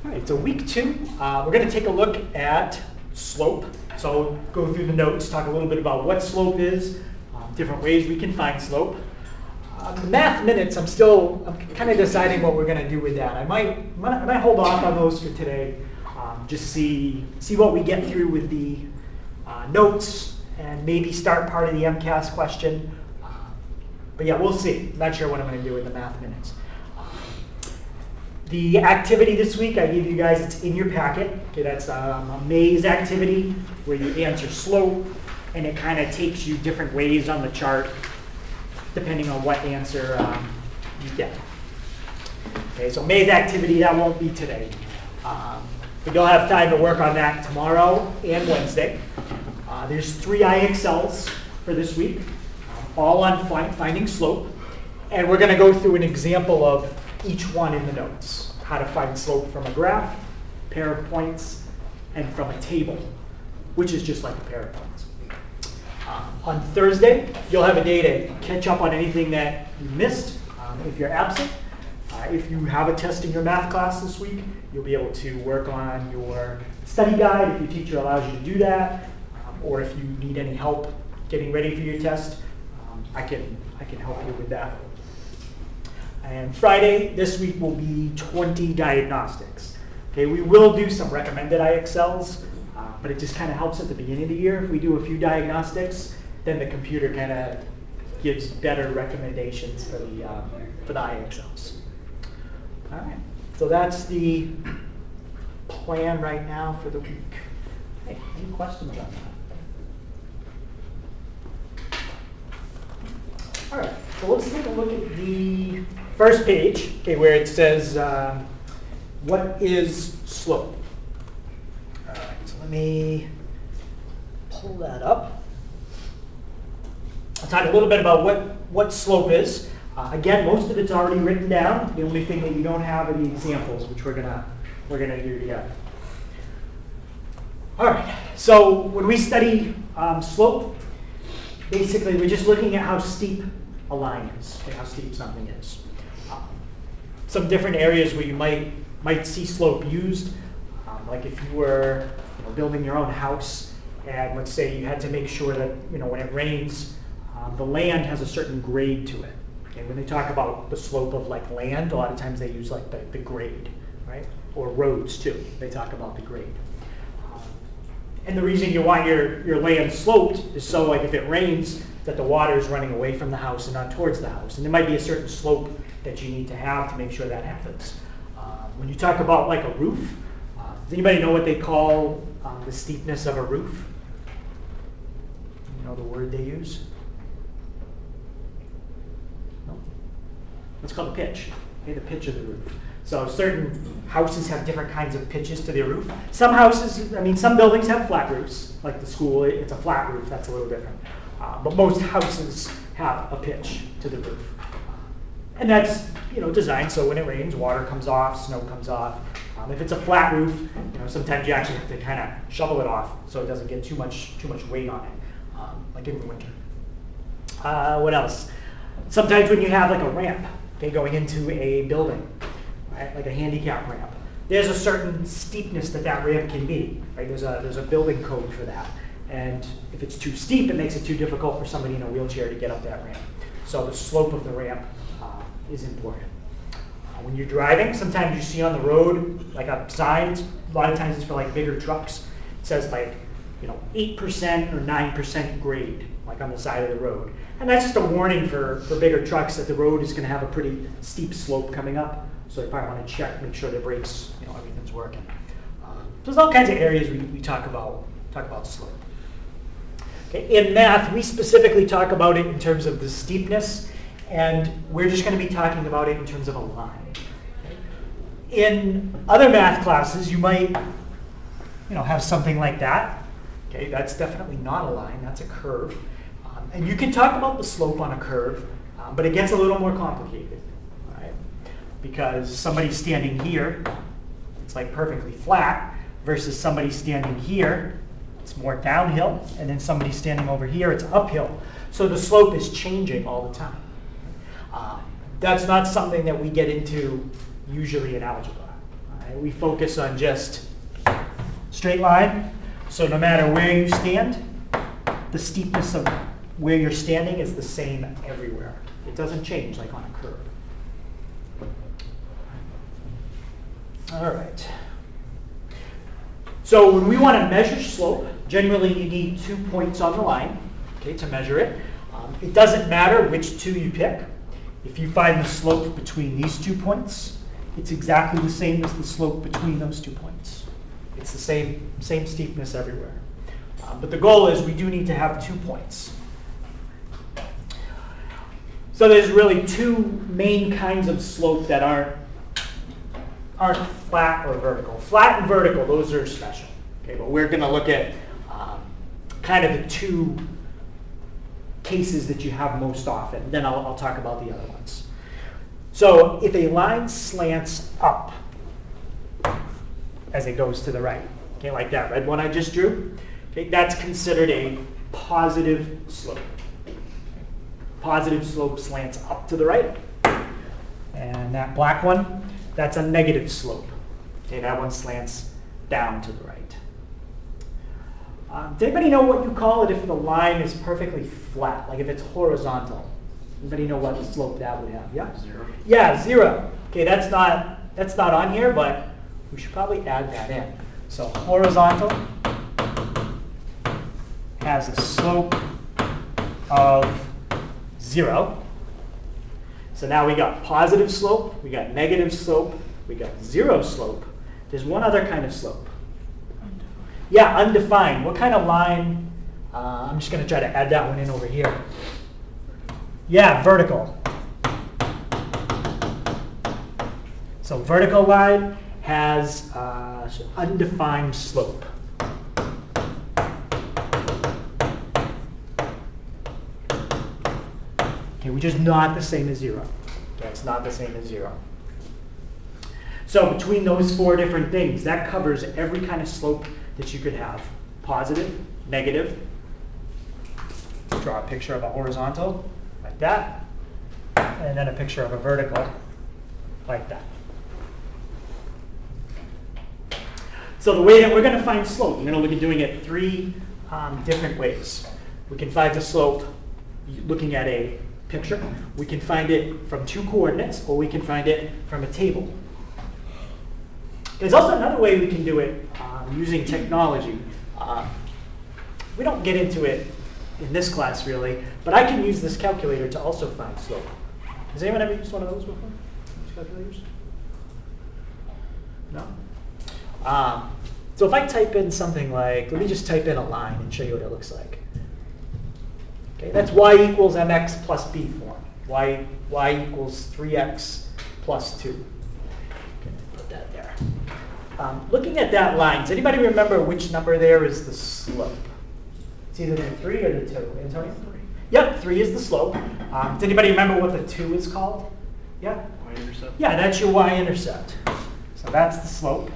All right, so week 2, we're going to take a look at slope. So go through the notes, talk a little bit about what slope is, different ways we can find slope. The math minutes, I'm kind of deciding what we're going to do with that. I might hold off on those for today, just see what we get through with the notes, and maybe start part of the MCAS question. But yeah, we'll see. I'm not sure what I'm going to do with the math minutes. The activity this week, I gave you guys, it's in your packet. Okay, that's a maze activity where you answer slope, and it kind of takes you different ways on the chart, depending on what answer you get. Okay, so maze activity, that won't be today. But you'll have time to work on that tomorrow and Wednesday. There's 3 IXLs for this week, all on finding slope. And we're going to go through an example of each one in the notes. How to find slope from a graph, pair of points, and from a table, which is just like a pair of points. On Thursday, you'll have a day to catch up on anything that you missed if you're absent. If you have a test in your math class this week, you'll be able to work on your study guide if your teacher allows you to do that, or if you need any help getting ready for your test, I can help you with that. And Friday this week will be 20 diagnostics. Okay, we will do some recommended IXLs, but it just kind of helps at the beginning of the year. If we do a few diagnostics, then the computer kind of gives better recommendations for the IXLs. All right, so that's the plan right now for the week. Hey, any questions on that? All right, so let's take a look at the first page, okay, where it says, what is slope? All right, so let me pull that up. I'll talk a little bit about what slope is. Again, most of it's already written down. The only thing that you don't have are the examples, which we're gonna do together. All right, so when we study slope, basically we're just looking at how steep a line is, okay, how steep something is. Some different areas where you might see slope used, like if you were building your own house, and let's say you had to make sure that when it rains, the land has a certain grade to it. Okay, when they talk about the slope of like land, a lot of times they use like the grade, right? Or roads too. They talk about the grade. And the reason you want your land sloped is so like if it rains, that the water is running away from the house and not towards the house. And there might be a certain slope that you need to have to make sure that happens. When you talk about like a roof, does anybody know what they call the steepness of a roof? You know the word they use? No? It's called the pitch, okay, the pitch of the roof. So certain houses have different kinds of pitches to their roof. Some houses, some buildings have flat roofs, like the school, it's a flat roof, that's a little different. But most houses have a pitch to the roof. And that's designed so when it rains, water comes off, snow comes off. If it's a flat roof, sometimes you actually have to kind of shovel it off so it doesn't get too much weight on it, like in the winter. What else? Sometimes when you have like a ramp, okay, going into a building, right, like a handicap ramp, there's a certain steepness that ramp can be. Right? There's a building code for that. And if it's too steep, it makes it too difficult for somebody in a wheelchair to get up that ramp. So the slope of the ramp is important. When you're driving, sometimes you see on the road like a sign, a lot of times it's for like bigger trucks. It says like 8% or 9% grade, like on the side of the road. And that's just a warning for bigger trucks that the road is going to have a pretty steep slope coming up. So you probably want to check, make sure the brakes, everything's working. There's all kinds of areas we talk about slope. Okay, in math, we specifically talk about it in terms of the steepness, and we're just going to be talking about it in terms of a line. Okay? In other math classes, you might have something like that. Okay, that's definitely not a line, that's a curve. And you can talk about the slope on a curve, but it gets a little more complicated, right? Because somebody standing here, it's like perfectly flat, versus somebody standing here, it's more downhill, and then somebody standing over here, it's uphill. So the slope is changing all the time. That's not something that we get into usually in algebra. We focus on just straight line. So no matter where you stand, the steepness of where you're standing is the same everywhere. It doesn't change like on a curve. All right. So when we want to measure slope, generally you need 2 points on the line, okay, to measure it. It doesn't matter which two you pick. If you find the slope between these 2 points, it's exactly the same as the slope between those 2 points. It's the same steepness everywhere. But the goal is we do need to have 2 points. So there's really 2 main kinds of slope that aren't flat or vertical. Flat and vertical, those are special. Okay, but we're going to look at kind of the 2 cases that you have most often. Then I'll talk about the other ones. So if a line slants up as it goes to the right, okay, like that red one I just drew, okay, that's considered a positive slope. Positive slope slants up to the right. And that black one, that's a negative slope. Okay, that one slants down to the right. Does anybody know what you call it if the line is perfectly flat, like if it's horizontal? Anybody know what slope that would have? Yeah? 0. Yeah, 0. Okay, that's not on here, but we should probably add that in. So horizontal has a slope of 0. So now we got positive slope, we got negative slope, we got 0 slope. There's one other kind of slope. Yeah, undefined. What kind of line? I'm just going to try to add that one in over here. Yeah, vertical. So vertical line has undefined slope. Okay, which is not the same as 0. Okay, it's not the same as 0. So between those 4 different things, that covers every kind of slope that you could have. Positive, negative. Draw a picture of a horizontal, like that. And then a picture of a vertical, like that. So the way that we're going to find slope, we're going to look at doing it 3 different ways. We can find the slope looking at a picture. We can find it from 2 coordinates, or we can find it from a table. There's also another way we can do it using technology. We don't get into it in this class really, but I can use this calculator to also find slope. Has anyone ever used one of those before? These calculators? No? So if I type in something like, let me just type in a line and show you what it looks like. Okay, that's y equals mx plus b form. Y equals 3x plus 2. Put that there. Looking at that line, does anybody remember which number there is the slope? It's either the 3 or the 2. Antonio? 3. Yep, 3 is the slope. Does anybody remember what the 2 is called? Yeah? Y-intercept? Yeah, that's your y-intercept. So that's the slope.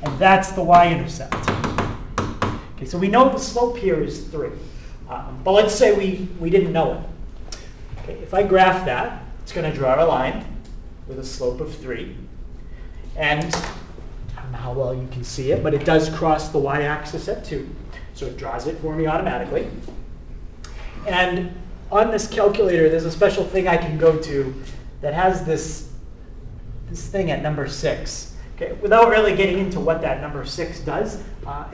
And that's the y-intercept. Okay, so we know the slope here is 3. But let's say we didn't know it. Okay, if I graph that, it's going to draw a line with a slope of 3. And I don't know how well you can see it, but it does cross the y-axis at 2. So it draws it for me automatically. And on this calculator, there's a special thing I can go to that has this thing at number 6. Okay, without really getting into what that number 6 does,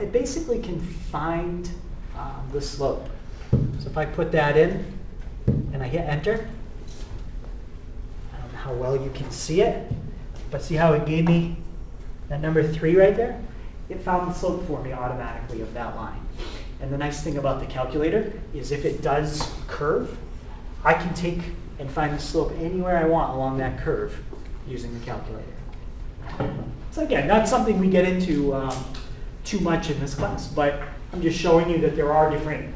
it basically can find the slope. So if I put that in and I hit enter, I don't know how well you can see it, but see how it gave me that number 3 right there? It found the slope for me automatically of that line. And the nice thing about the calculator is if it does curve, I can take and find the slope anywhere I want along that curve using the calculator. So again, not something we get into too much in this class, but I'm just showing you that there are different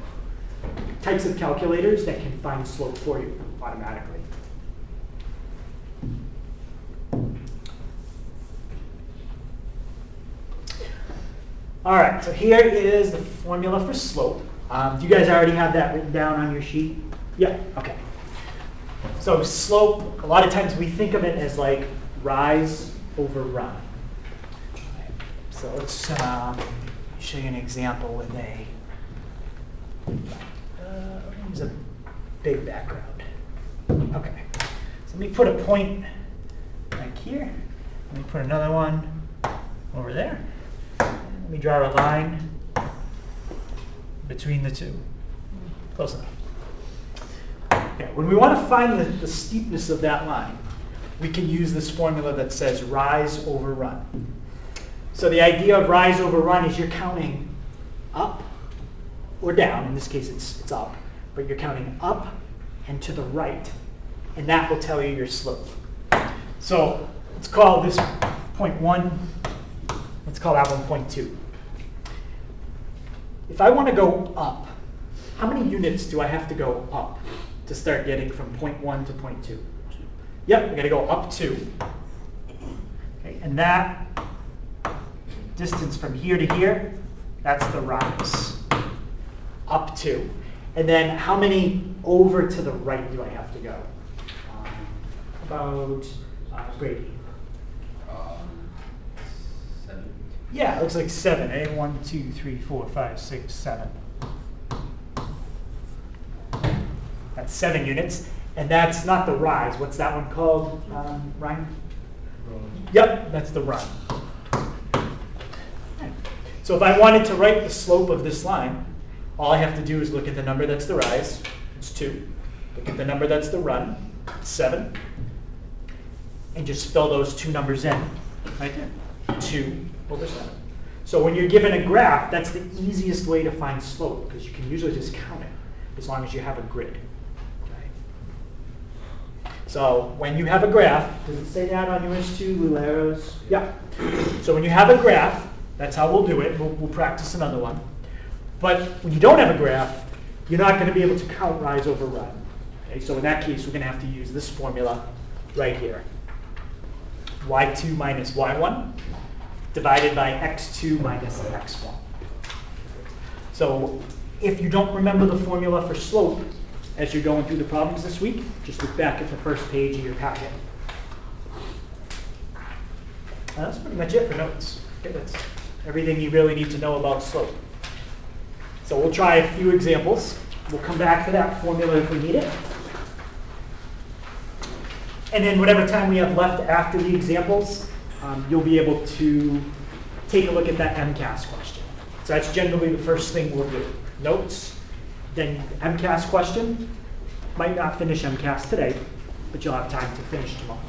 types of calculators that can find slope for you automatically. All right, so here is the formula for slope. Do you guys already have that written down on your sheet? Yeah, okay. So slope, a lot of times we think of it as like rise over run. So let's show you an example with use a big background. Okay, so let me put a point like here. Let me put another one over there. Let me draw a line between the two. Close enough. Okay, when we want to find the steepness of that line, we can use this formula that says rise over run. So the idea of rise over run is you're counting up or down. In this case, it's up. But you're counting up and to the right. And that will tell you your slope. So let's call this point 1. Let's call that one point 2. If I want to go up, how many units do I have to go up to start getting from point 1 to point 2? Yep, I got to go up 2. Okay, and that distance from here to here, that's the rise. Up 2. And then how many over to the right do I have to go? About Brady. 7. Yeah, it looks like 7. 1, 2, 3, 4, 5, 6, 7. That's 7 units. And that's not the rise. What's that one called, Ryan? Run. Yep, that's the run. So if I wanted to write the slope of this line, all I have to do is look at the number that's the rise, it's 2. Look at the number that's the run, it's 7. And just fill those two numbers in, right there. 2 over 7. So when you're given a graph, that's the easiest way to find slope, because you can usually just count it, as long as you have a grid. So when you have a graph, does it say that on yours too, little arrows? Yeah. So when you have a graph, that's how we'll do it. We'll practice another one. But when you don't have a graph, you're not going to be able to count rise over run. Okay, so in that case, we're going to have to use this formula right here. y2 minus y1 divided by x2 minus x1. So if you don't remember the formula for slope, as you're going through the problems this week, just look back at the first page of your packet. That's pretty much it for notes. Okay, that's everything you really need to know about slope. So we'll try a few examples. We'll come back to that formula if we need it. And then whatever time we have left after the examples, you'll be able to take a look at that MCAS question. So that's generally the first thing we'll do. Notes. Then MCAS question. Might not finish MCAS today, but you'll have time to finish tomorrow.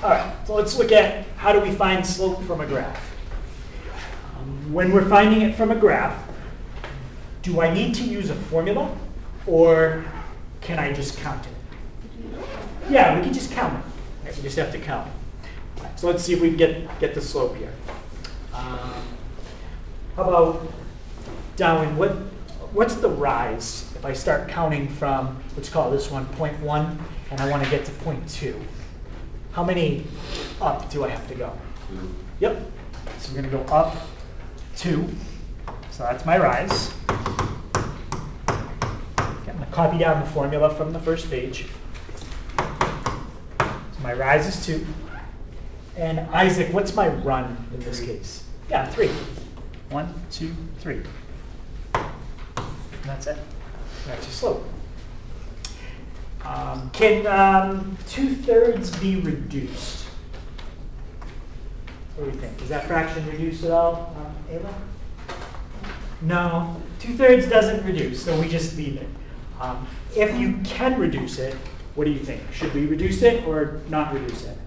All right, so let's look at how do we find slope from a graph. When we're finding it from a graph, do I need to use a formula, or can I just count it? Yeah, we can just count it. Right, we just have to count it. So let's see if we can get the slope here. How about, Darwin, what's the rise if I start counting from, let's call this one point 1, and I want to get to point 2? How many up do I have to go? 2. Yep. So we're going to go up 2. So that's my rise. Okay, I'm going to copy down the formula from the first page. So my rise is 2. And Isaac, what's my run in this case? Yeah, 3. 1, 2, 3. And that's it. That's your slope. Can 2/3 be reduced? What do you think? Is that fraction reduced at all, Ava? No, 2/3 doesn't reduce, so we just leave it. If you can reduce it, what do you think? Should we reduce it or not reduce it?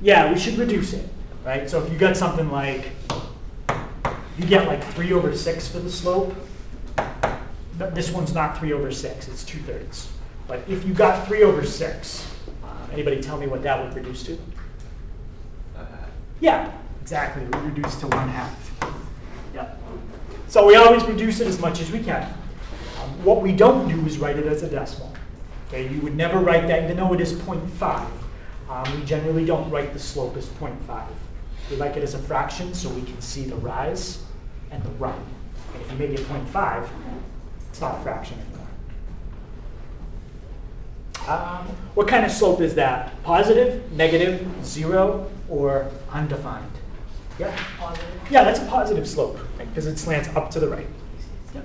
Yeah, we should reduce it, right? So if you got something like, you get like 3/6 for the slope, but this one's not 3/6, it's 2/3. But if you got 3/6, anybody tell me what that would reduce to? Yeah, exactly, we reduce to 1/2. Yep. So we always reduce it as much as we can. What we don't do is write it as a decimal. Okay, you would never write that, even though it is 0.5. We generally don't write the slope as 0.5. We like it as a fraction so we can see the rise and the run. And if you make it 0.5, it's not a fraction anymore. What kind of slope is that? Positive, negative, 0, or undefined? Yeah. Positive. Yeah, that's a positive slope, because it slants up to the right. Yep.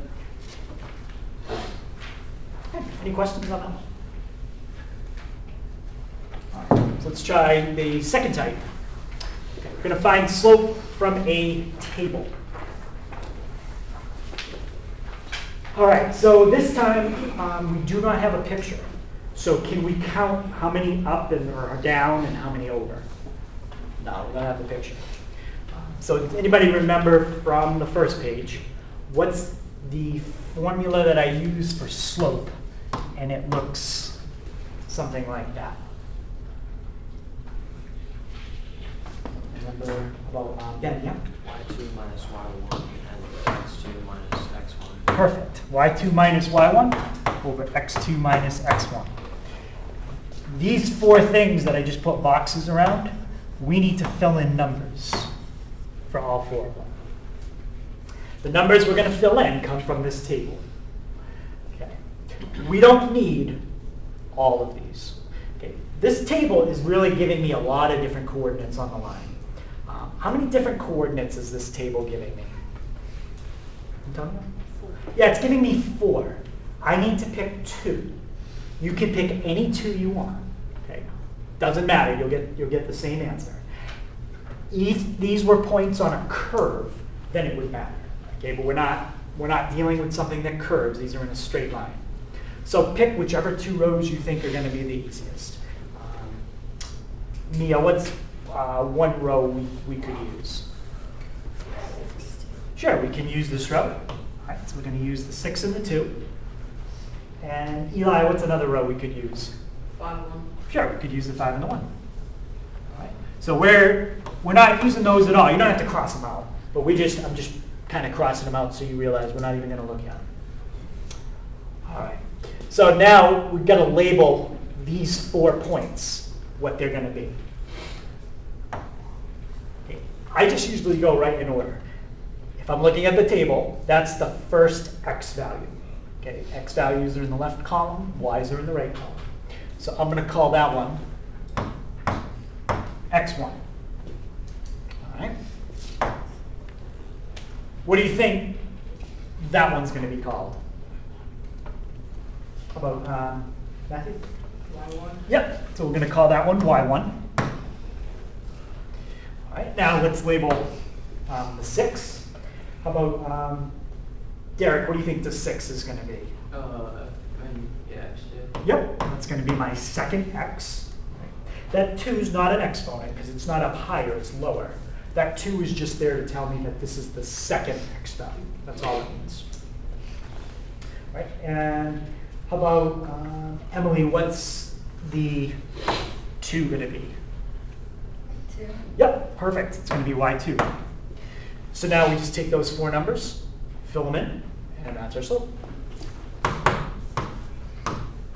Okay, any questions on that one? All right, so let's try the second type. Okay, we're going to find slope from a table. All right, so this time we do not have a picture. So can we count how many up and or down and how many over? No, we don't have the picture. So does anybody remember from the first page, what's the formula that I use for slope? And it looks something like that. Remember about, yeah? y2 minus y1 and x2 minus x1. Perfect. y2 minus y1 over x2 minus x1. These four things that I just put boxes around, we need to fill in numbers for all four of them. The numbers we're going to fill in come from this table. Okay. We don't need all of these. Okay. This table is really giving me a lot of different coordinates on the line. How many different coordinates is this table giving me? Antonio? Yeah, it's giving me 4. I need to pick 2. You can pick any 2 you want. Okay, doesn't matter. You'll get the same answer. If these were points on a curve, then it would matter. Okay, but we're not dealing with something that curves. These are in a straight line. So pick whichever 2 rows you think are going to be the easiest. Mia, what's one row we could use? Sure, we can use this row. All right, so we're going to use the 6 and the 2. And Eli, what's another row we could use? 5, 1. Sure, we could use the 5 and the 1. All right. So we're not using those at all. You don't have to cross them out. But I'm just kind of crossing them out so you realize we're not even going to look at them. All right. So now we've got to label these 4 points, what they're going to be. Okay. I just usually go right in order. If I'm looking at the table, that's the first x value. Okay, x values are in the left column, y's are in the right column. So I'm going to call that one x1. All right. What do you think that one's going to be called? How about Matthew? Y1. Yep. So we're going to call that one y1. All right. Now let's label the 6. How about Derek? What do you think the 6 is going to be? Yeah, x2. Yep, that's going to be my second x. That 2 is not an exponent because it's not up higher, it's lower. That 2 is just there to tell me that this is the second x value. That's all it means. Right, and how about Emily, what's the 2 going to be? 2. Yep, perfect. It's going to be y2. So now we just take those 4 numbers, fill them in, and that's our slope.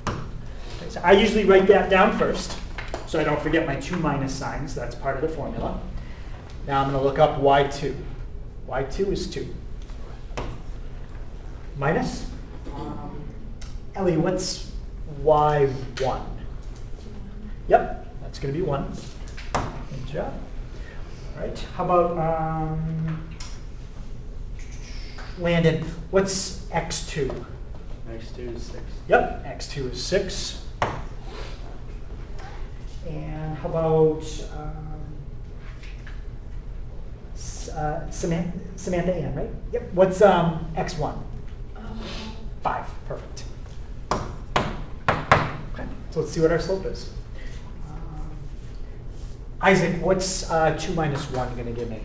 Okay, so I usually write that down first, so I don't forget my 2 minus signs. That's part of the formula. Now I'm going to look up y2. y2 is 2. Minus? Ellie, what's y1? Yep, that's going to be 1. Good job. All right, how about Landon, what's x2? x2 is 6. Yep, x2 is 6. And how about Samantha Ann, right? Yep, what's x1? 5, perfect. Okay, so let's see what our slope is. Isaac, what's 2 minus 1 going to give me?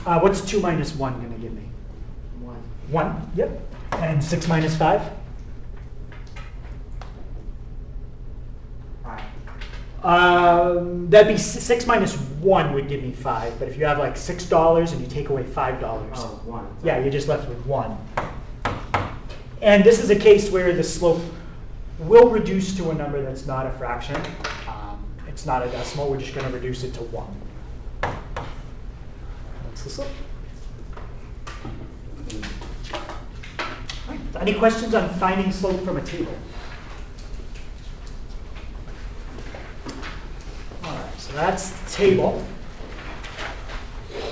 What's 2 minus 1 going to give me? 1. 1, yep. And 6 minus 5? That'd be 6 minus 1 would give me 5. But if you have like $6 and you take away $5, Oh, 1. yeah, you're just left with 1. And this is a case where the slope will reduce to a number that's not a fraction. It's not a decimal. We're just going to reduce it to 1. That's the slope. Right. Any questions on finding slope from a table? All right, so that's the table.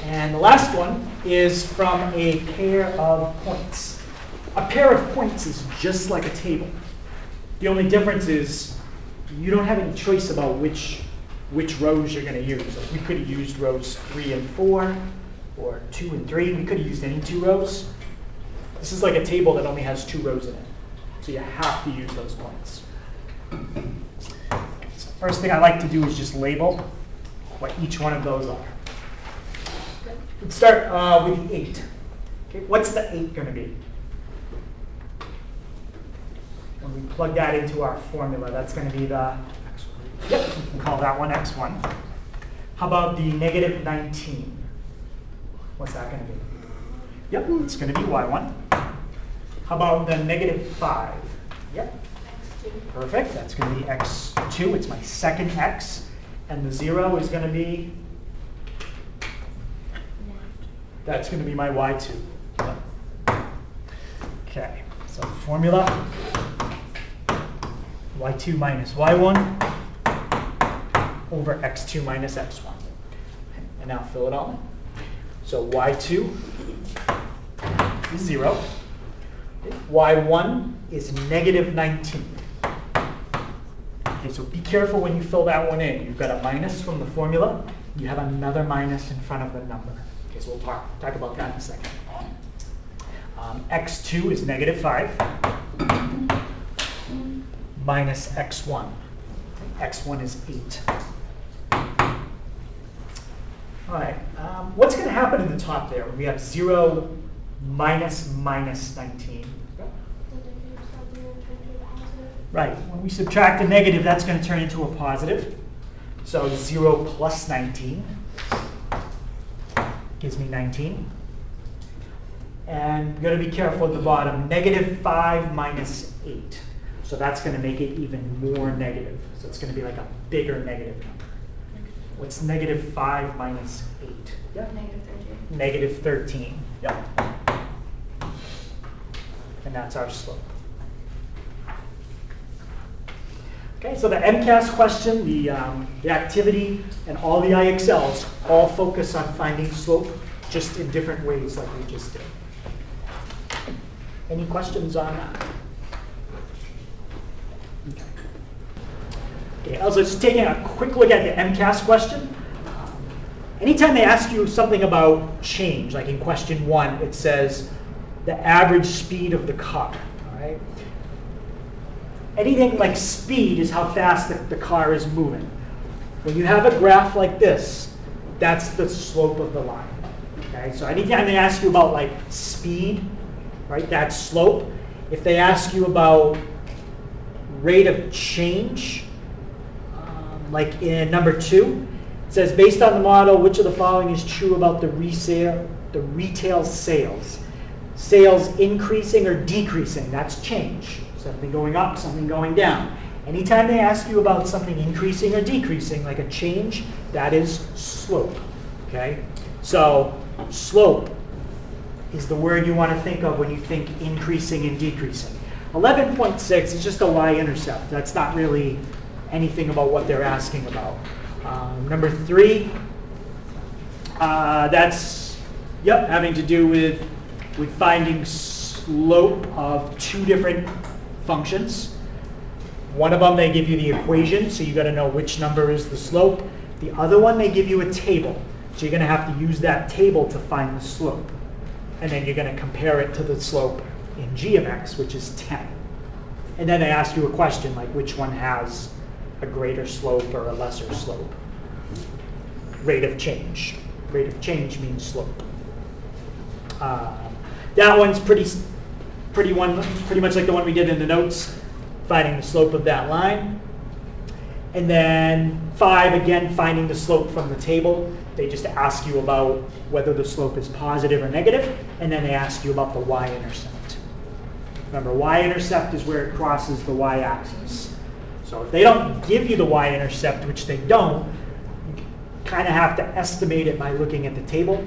And the last one is from a pair of points. A pair of points is just like a table. The only difference is you don't have any choice about which rows you're going to use. Like we could have used rows 3 and 4, or 2 and 3. We could have used any 2 rows. This is like a table that only has 2 rows in it. So you have to use those points. So first thing I like to do is just label what each one of those are. Let's start with the 8. Okay, what's the 8 going to be? When we plug that into our formula, that's going to be the, yep, we can call that one x1. How about the negative 19? What's that going to be? Yep, it's going to be y1. How about the negative 5? Yep, perfect. That's going to be x2. It's my second x. And the 0 is going to be, that's going to be my y2. Okay, so formula, y2 minus y1 over x2 minus x1. And now fill it all in. So y2 is 0. y1 is negative 19. Okay, so be careful when you fill that one in. You've got a minus from the formula. You have another minus in front of the number. Okay, so we'll talk about that in a second. X2 is negative 5 minus x1. X1 is 8. All right, what's going to happen in the top there when we have 0 minus 19? Right, when we subtract a negative, that's going to turn into a positive. So 0 plus 19 gives me 19. And you've got to be careful at the bottom. Negative 5 minus 8. So that's going to make it even more negative. So it's going to be like a bigger negative number. What's negative 5 minus 8? Yeah. Negative 13. Yeah. And that's our slope. Okay, so the MCAS question, the activity, and all the IXLs all focus on finding slope, just in different ways like we just did. Any questions on that? Okay, also just taking a quick look at the MCAS question. Anytime they ask you something about change, like in question 1, it says the average speed of the car, all right? Anything like speed is how fast the car is moving. When you have a graph like this, that's the slope of the line. Okay, so anytime they ask you about like speed, right, that's slope. If they ask you about rate of change, like in number 2, it says based on the model, which of the following is true about the retail sales? Sales increasing or decreasing? That's change. Something going up, something going down. Anytime they ask you about something increasing or decreasing, like a change, that is slope. Okay? So slope is the word you want to think of when you think increasing and decreasing. 11.6 is just a y-intercept. That's not really anything about what they're asking about. Number 3, that's having to do with finding slope of 2 different functions. One of them, they give you the equation, so you got to know which number is the slope. The other one, they give you a table, so you're going to have to use that table to find the slope. And then you're going to compare it to the slope in g of x, which is 10. And then they ask you a question like which one has a greater slope or a lesser slope. Rate of change. Rate of change means slope. That one's pretty much like the one we did in the notes, finding the slope of that line. And then 5, again, finding the slope from the table. They just ask you about whether the slope is positive or negative, and then they ask you about the y-intercept. Remember, y-intercept is where it crosses the y-axis. So if they don't give you the y-intercept, which they don't, you kind of have to estimate it by looking at the table.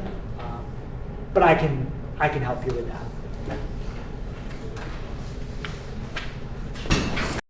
But I can help you with that.